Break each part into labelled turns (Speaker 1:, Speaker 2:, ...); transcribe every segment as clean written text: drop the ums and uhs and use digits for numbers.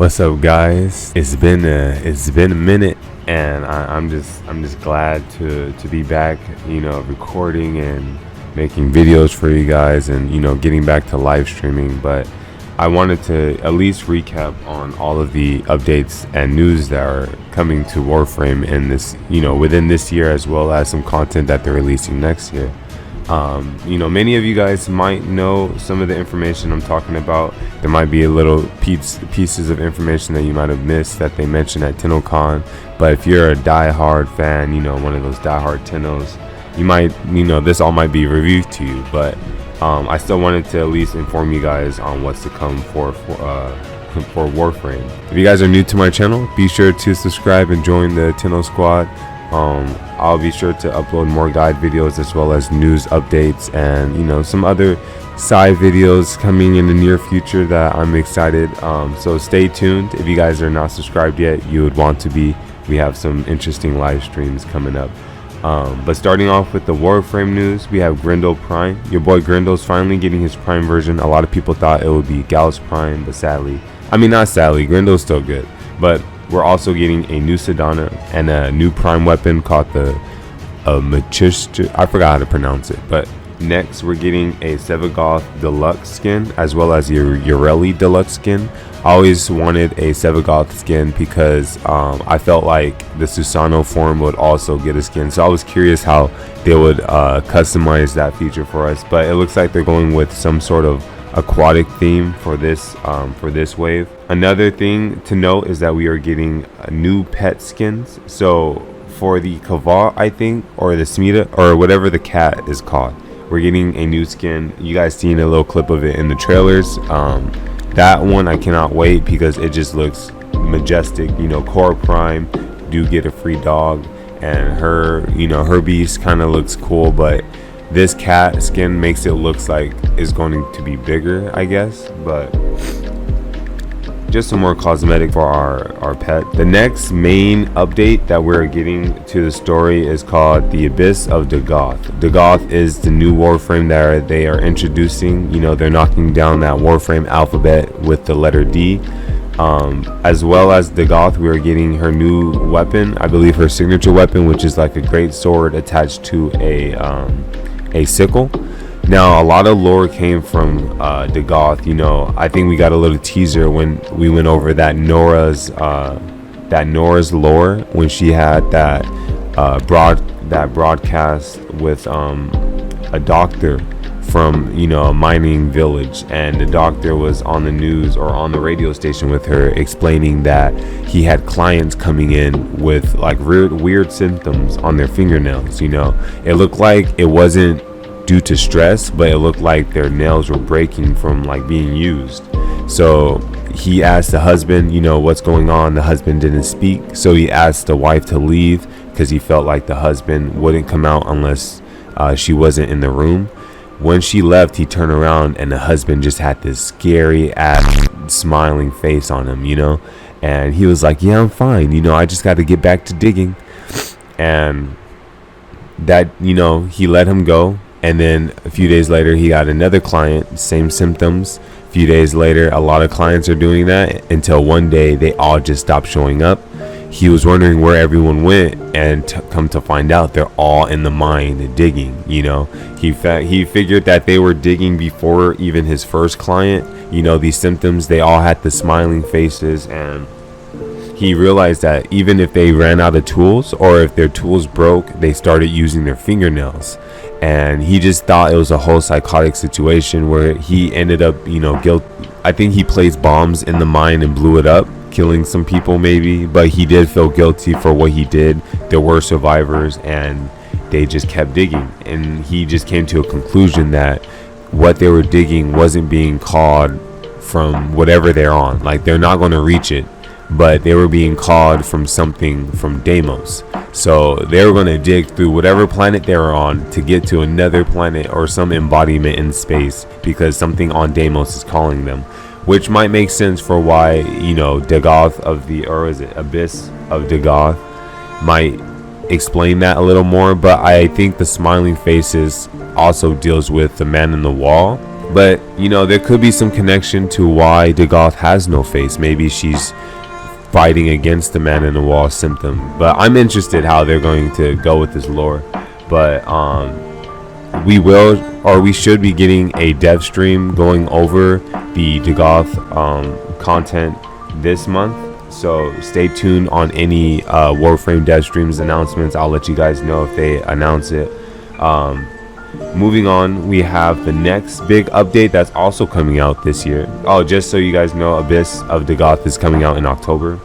Speaker 1: What's up, guys? It's been a minute, and I'm just glad to be back. Recording and making videos for you guys, and getting back to live streaming. But I wanted to at least recap on all of the updates and news that are coming to Warframe in this within this year, as well as some content that they're releasing next year. Many of you guys might know some of the information I'm talking about. There might be a little pieces of information that you might have missed that they mentioned at TennoCon. But if you're a die-hard fan, one of those die-hard Tennos, you might, this all might be reviewed to you. But I still wanted to at least inform you guys on what's to come for Warframe. If you guys are new to my channel, be sure to subscribe and join the Tenno squad. I'll be sure to upload more guide videos as well as news updates and some other side videos coming in the near future that I'm excited. So stay tuned. If you guys are not subscribed yet, you would want to be. We have some interesting live streams coming up. But starting off with the Warframe news, we have Grendel Prime. Your boy Grendel's finally getting his Prime version. A lot of people thought it would be Gauss Prime, but not sadly, Grendel's still good. But we're also getting a new Sedana and a new Prime weapon called the Machushta. I forgot how to pronounce it. But next, we're getting a Sevagoth Deluxe skin as well as your Ureli Deluxe skin. I always wanted a Sevagoth skin because I felt like the Susano form would also get a skin. So I was curious how they would customize that feature for us. But it looks like they're going with some sort of aquatic theme for this wave. Another thing to note is that we are getting new pet skins. So for the Kava, I think, or the Smita, or whatever the cat is called, we're getting a new skin. You guys seen a little clip of it in the trailers. That one I cannot wait because it just looks majestic. Core Prime do get a free dog, and her beast kind of looks cool, but this cat skin makes it looks like it's going to be bigger, I guess. But just some more cosmetic for our pet. The next main update that we're getting to the story is called the Abyss of Dagath. Dagath is the new Warframe that they are introducing. They're knocking down that Warframe alphabet with the letter D. As well as Dagath, we are getting her new weapon. I believe her signature weapon, which is like a great sword attached to a sickle. Now, a lot of lore came from Dagath. I think we got a little teaser when we went over that Nora's lore, when she had that broadcast with a doctor from a mining village, and the doctor was on the news or on the radio station with her, explaining that he had clients coming in with like weird symptoms on their fingernails. It looked like it wasn't due to stress, but it looked like their nails were breaking from like being used. So he asked the husband, what's going on. The husband didn't speak, so he asked the wife to leave because he felt like the husband wouldn't come out unless she wasn't in the room. When she left, he turned around and the husband just had this scary ass smiling face on him, and he was like, yeah, I'm fine, I just got to get back to digging. And that, he let him go. And then a few days later, he got another client, same symptoms. A few days later, a lot of clients are doing that, until one day they all just stopped showing up. He was wondering where everyone went, and come to find out they're all in the mine digging. He figured that they were digging before even his first client. These symptoms, they all had the smiling faces, and he realized that even if they ran out of tools, or if their tools broke, they started using their fingernails. And he just thought it was a whole psychotic situation where he ended up, guilt. I think he placed bombs in the mine and blew it up, killing some people maybe, but he did feel guilty for what he did. There were survivors, and they just kept digging, and he just came to a conclusion that what they were digging wasn't being called from whatever they're on. Like, they're not going to reach it, but they were being called from something from Deimos. So they were going to dig through whatever planet they were on to get to another planet or some embodiment in space, because something on Deimos is calling them, which might make sense for why Dagath of the, or is it Abyss of Dagath, might explain that a little more. But I think the smiling faces also deals with the man in the wall, But you know, there could be some connection to why Dagath has no face. Maybe she's fighting against the man in the wall symptom. But I'm interested how they're going to go with this lore. But we should be getting a dev stream going over the Dagath content this month. So stay tuned on any Warframe dev streams announcements. I'll let you guys know if they announce it. Moving on, we have the next big update that's also coming out this year. Oh, just so you guys know, Abyss of Dagath is coming out in October.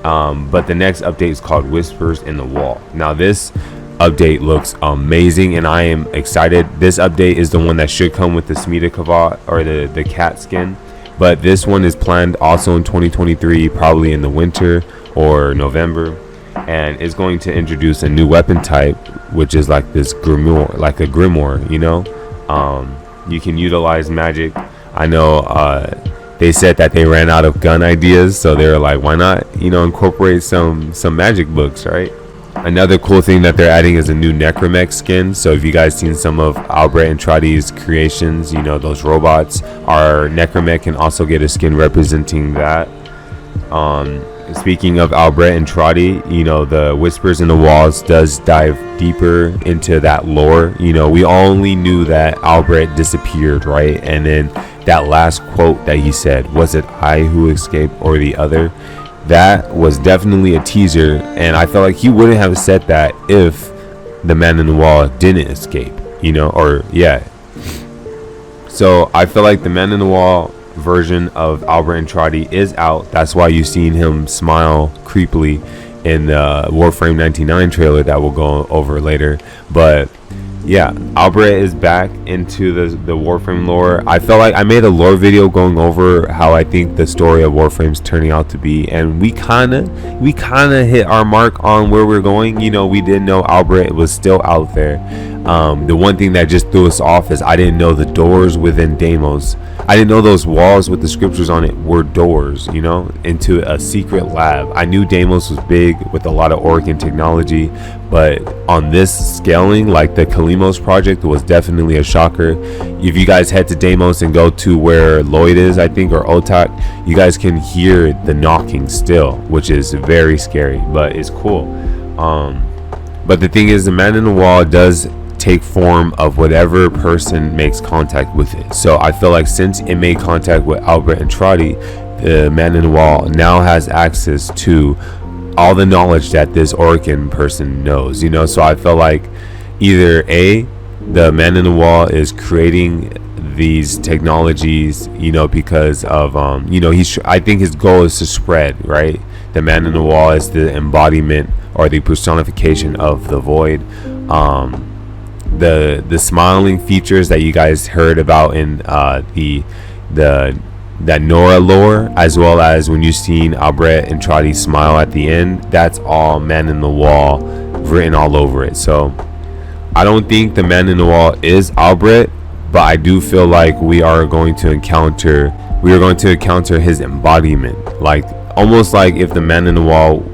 Speaker 1: But the next update is called Whispers in the Wall. Now this update looks amazing and I am excited. This update is the one that should come with the Smita Kavat, or the cat skin. But this one is planned also in 2023, probably in the winter or November. And it's going to introduce a new weapon type, which is like this grimoire, like a grimoire, you know. You can utilize magic. I know they said that they ran out of gun ideas, so they were like, why not, you know, incorporate some magic books, right? Another cool thing that they're adding is a new necromech skin. So if you guys seen some of Albrecht and Tradi's creations, you know, those robots, our necromech can also get a skin representing that. Speaking of Albrecht and Tradi, you know, the Whispers in the Walls does dive deeper into that lore. You know, we only knew that Albrecht disappeared, right? And then that last quote that he said, was it I who escaped or the other? That was definitely a teaser, and I felt like he wouldn't have said that if the man in the wall didn't escape, you know, or yeah. So I feel like the man in the wall version of Albrecht and Tradi is out. That's why you've seen him smile creepily in the Warframe 99 trailer that we'll go over later. But yeah, Albrecht is back into the Warframe lore. I felt like I made a lore video going over how I think the story of Warframe's turning out to be, and we kind of hit our mark on where we're going. You know, we didn't know Albrecht was still out there. The one thing that just threw us off is I didn't know the doors within Deimos. I didn't know those walls with the scriptures on it were doors, you know, into a secret lab. I knew Deimos was big with a lot of Organ technology, but on this scaling, like the Kalimos project was definitely a shocker. If you guys head to Deimos and go to where Lloyd is, I think, or Otak, you guys can hear the knocking still, which is very scary, but it's cool. But the thing is, the man in the wall does take form of whatever person makes contact with it. So I feel like since it made contact with Albrecht and Tradi, the man in the wall now has access to all the knowledge that this Orcan person knows, you know. So I feel like either the man in the wall is creating these technologies, you know, because of you know, I think his goal is to spread, right? The man in the wall is the embodiment or the personification of the void. The smiling features that you guys heard about in that Nora lore, as well as when you've seen Albrecht and Tradi smile at the end, that's all man in the wall written all over it. So I don't think the man in the wall is Albrecht, but I do feel like we are going to encounter his embodiment, like almost like if the man in the wall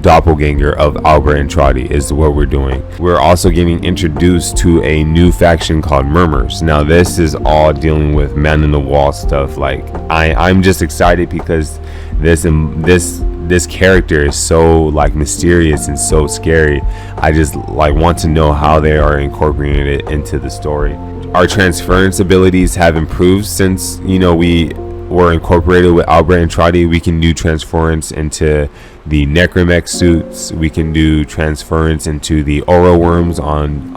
Speaker 1: doppelganger of Albrecht and Tradi is what we're doing. We're also getting introduced to a new faction called Murmurs. Now this is all dealing with man in the wall stuff. Like I'm just excited because this character is so like mysterious and so scary. I just like want to know how they are incorporating it into the story. Our transference abilities have improved since, you know, we were incorporated with Albrecht and Tradi. We can do transference into the necromech suits. We can do transference into the aura worms on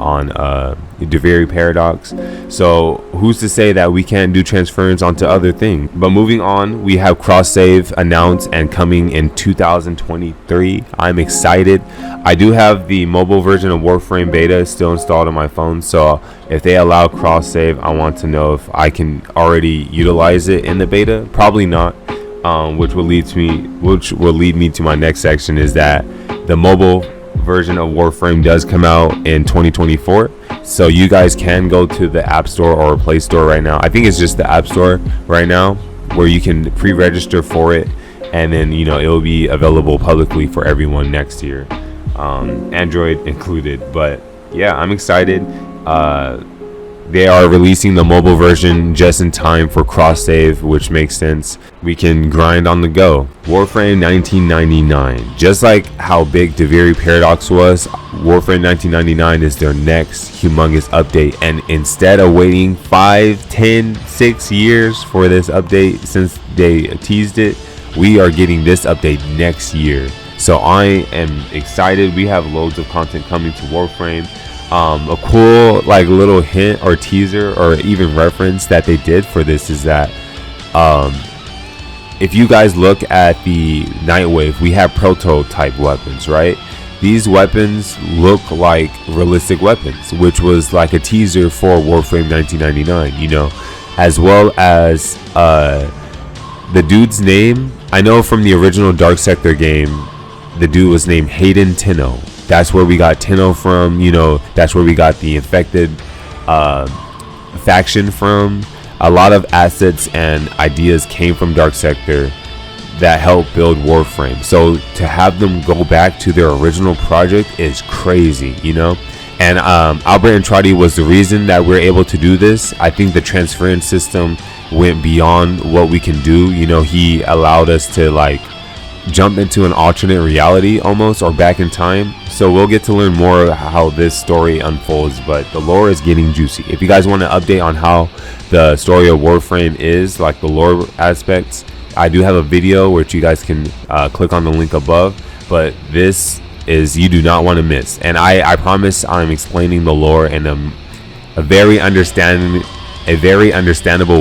Speaker 1: Deviri Paradox. So who's to say that we can't do transference onto other things? But moving on, we have cross save announced and coming in 2023. I'm excited. I do have the mobile version of Warframe beta still installed on my phone, so if they allow cross save, I want to know if I can already utilize it in the beta. Probably not. Which will lead me to my next section, is that the mobile version of Warframe does come out in 2024. So you guys can go to the App Store or Play Store right now. I think it's just the App Store right now, where you can pre-register for it, and then, you know, it will be available publicly for everyone next year, Android included. But yeah, I'm excited. They are releasing the mobile version just in time for cross save, which makes sense. We can grind on the go. Warframe 1999. Just like how big Deviri Paradox was, Warframe 1999 is their next humongous update. And instead of waiting 5, 10, 6 years for this update since they teased it, we are getting this update next year. So I am excited. We have loads of content coming to Warframe. A cool like little hint or teaser or even reference that they did for this is that if you guys look at the Nightwave, we have prototype weapons, right? These weapons look like realistic weapons, which was like a teaser for Warframe 1999, you know, as well as the dude's name. I know from the original Dark Sector game, the dude was named Hayden Tenno. That's where we got Tenno from, you know, that's where we got the infected faction from. A lot of assets and ideas came from Dark Sector that helped build Warframe. So to have them go back to their original project is crazy, you know. And Albert Andrade was the reason that we're able to do this. I think the transference system went beyond what we can do. You know, he allowed us to like jump into an alternate reality almost, or back in time. So we'll get to learn more how this story unfolds, but the lore is getting juicy. If you guys want an update on how the story of Warframe is, like the lore aspects, I do have a video which you guys can click on the link above, but this is you do not want to miss. And I promise I'm explaining the lore in a very understandable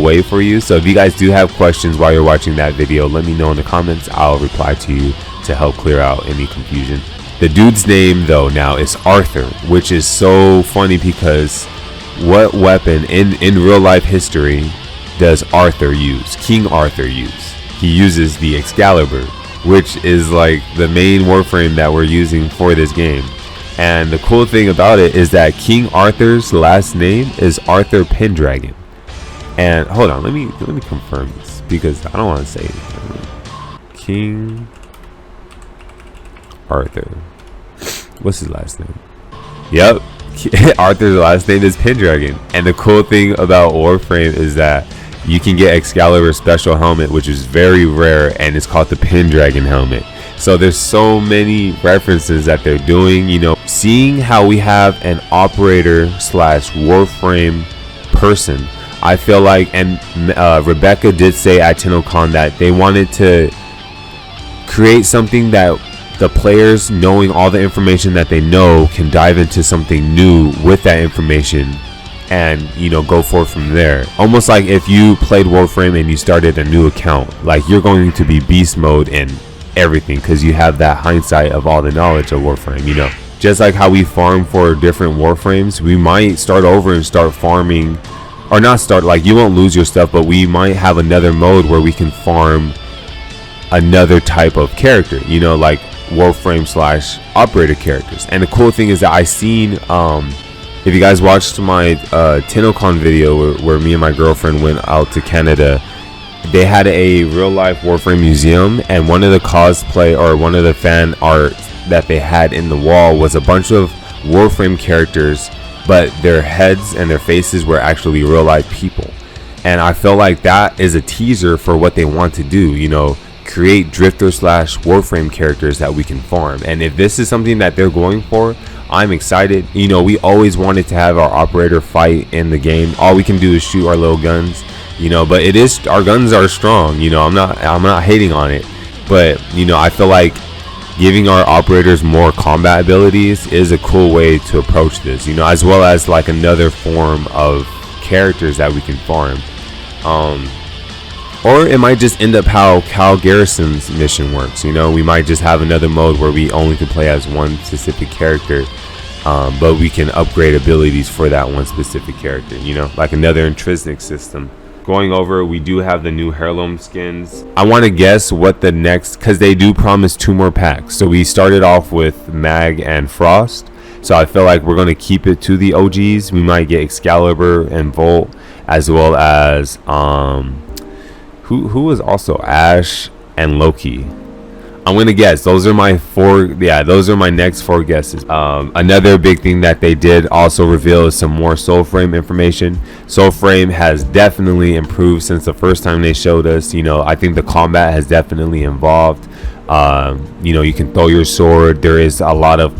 Speaker 1: way for you. So if you guys do have questions while you're watching that video, let me know in the comments. I'll reply to you to help clear out any confusion. The dude's name though now is Arthur, which is so funny because what weapon in real life history does Arthur use? King Arthur use? He uses the Excalibur, which is like the main Warframe that we're using for this game. And the cool thing about it is that King Arthur's last name is Arthur Pendragon. And hold on, let me confirm this because I don't want to say it. King Arthur. What's his last name? Yep. Arthur's last name is Pendragon. And the cool thing about Warframe is that you can get Excalibur's special helmet, which is very rare, and it's called the Pendragon helmet. So there's so many references that they're doing, you know, seeing how we have an operator slash Warframe person. I feel like, and Rebecca did say at TennoCon that they wanted to create something that the players, knowing all the information that they know, can dive into something new with that information and, you know, go forth from there. Almost like if you played Warframe and you started a new account, like you're going to be beast mode in everything because you have that hindsight of all the knowledge of Warframe, you know. Just like how we farm for different Warframes, we might start over and start farming, or not start, like you won't lose your stuff, but we might have another mode where we can farm another type of character, you know, like Warframe slash operator characters. And the cool thing is that I seen if you guys watched my TennoCon video where me and my girlfriend went out to Canada, they had a real life Warframe museum, and one of the cosplay or one of the fan art that they had in the wall was a bunch of Warframe characters, but their heads and their faces were actually real life people. And I feel like that is a teaser for what they want to do, you know, create drifter slash Warframe characters that we can farm. And if this is something that they're going for, I'm excited. You know, we always wanted to have our operator fight in the game. All we can do is shoot our little guns, you know, but it is, our guns are strong, you know. I'm not hating on it, but you know, I feel like giving our operators more combat abilities is a cool way to approach this, you know, as well as like another form of characters that we can farm. Or it might just end up how Cal Garrison's mission works, you know. We might just have another mode where we only can play as one specific character, but we can upgrade abilities for that one specific character, you know, like another intrinsic system. Going over, we do have the new heirloom skins. I want to guess what the next, because they do promise 2 more packs. So we started off with Mag and Frost, so I feel like we're going to keep it to the OGs. We might get Excalibur and Volt, as well as who was also Ash and Loki. I'm gonna guess those are my four. Yeah, those are my next four guesses. Another big thing that they did also reveal is some more Soulframe information. Soulframe has definitely improved since the first time they showed us. You know, I think the combat has definitely evolved. You know, you can throw your sword. There is a lot of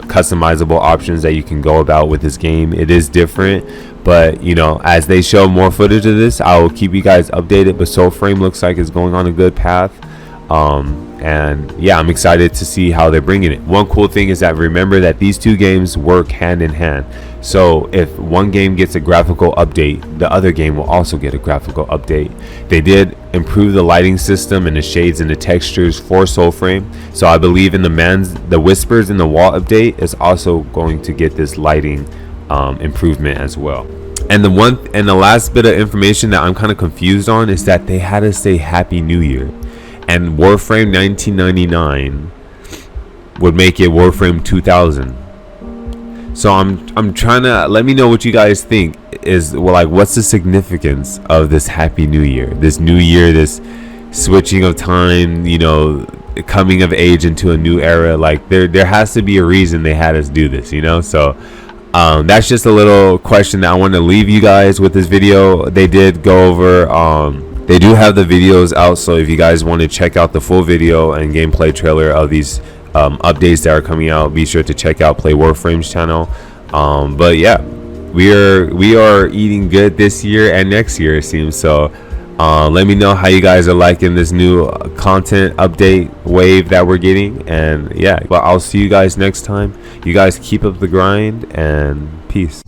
Speaker 1: customizable options that you can go about with this game. It is different, but you know, as they show more footage of this, I will keep you guys updated. But Soulframe looks like it's going on a good path. And yeah, I'm excited to see how they're bringing it. One cool thing is that remember that these two games work hand in hand. So if one game gets a graphical update, the other game will also get a graphical update. They did improve the lighting system and the shades and the textures for Soulframe. So I believe in the Whispers in the Wall update is also going to get this lighting improvement as well. And the last bit of information that I'm kind of confused on is that they had to say Happy New Year. And Warframe 1999 would make it Warframe 2000. So I'm trying to let me know what you guys think is, well, like, what's the significance of this Happy New Year? This new year, this switching of time, you know, coming of age into a new era. Like there has to be a reason they had us do this, you know? So that's just a little question that I want to leave you guys with this video. They did go over they do have the videos out, so if you guys want to check out the full video and gameplay trailer of these updates that are coming out, be sure to check out Play Warframe's channel. But yeah, we are eating good this year and next year, it seems. So let me know how you guys are liking this new content update wave that we're getting. And yeah, but I'll see you guys next time. You guys keep up the grind, and peace.